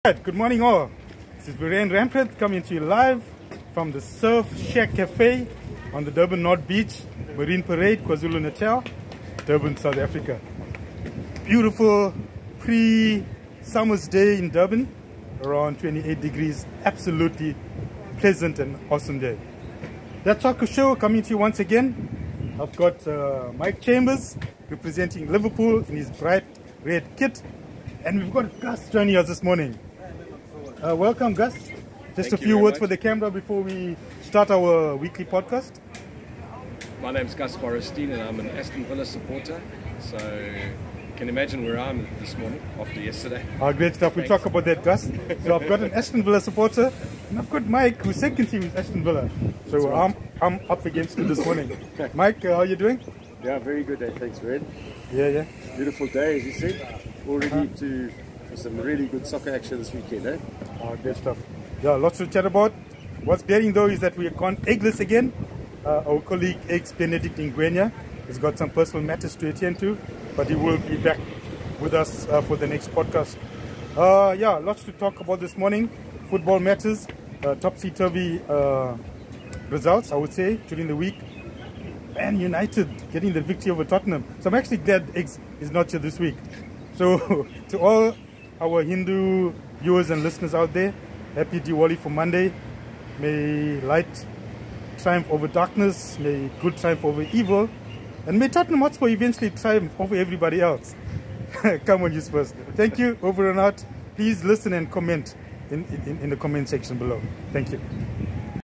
Alright, good morning all. This is Viren Rampant coming to you live from the Surf Shack Cafe on the Durban North Beach, Marine Parade, KwaZulu-Natal, Durban, South Africa. Beautiful pre-summer's day in Durban, around 28 degrees, absolutely pleasant and awesome day. That soccer show coming to you once again. I've got Mike Chambers representing Liverpool in his bright red kit, and we've got Gus joining us this morning. Welcome, Gus. Just a few words for the camera before we start our weekly podcast. My name's Gus Borrestein and I'm an Aston Villa supporter. So you can imagine where I'm this morning after yesterday. Great stuff. We'll talk about that, Gus. So I've got an Aston Villa supporter and I've got Mike, whose second team is Aston Villa. So right. I'm up against it this morning. Mike, how are you doing? Yeah, very good day. Thanks, Red. Yeah. Beautiful day, as you said. All ready to some really good soccer action this weekend, eh? Great stuff. Yeah, lots to chat about. What's bearing though is that we are eggless again. Our colleague ex-Benedict Ngwenya has got some personal matters to attend to, but he will be back with us for the next podcast. Yeah, lots to talk about this morning. Football matters, topsy-turvy results, I would say, during the week. Man United getting the victory over Tottenham. So I'm actually glad Eggs is not here this week. So to all our Hindu viewers and listeners out there, happy Diwali for Monday. May light triumph over darkness, may good triumph over evil, and may Tottenham Hotspur eventually triumph over everybody else. Come on, you Spurs. Thank you, over and out. Please listen and comment in the comment section below. Thank you.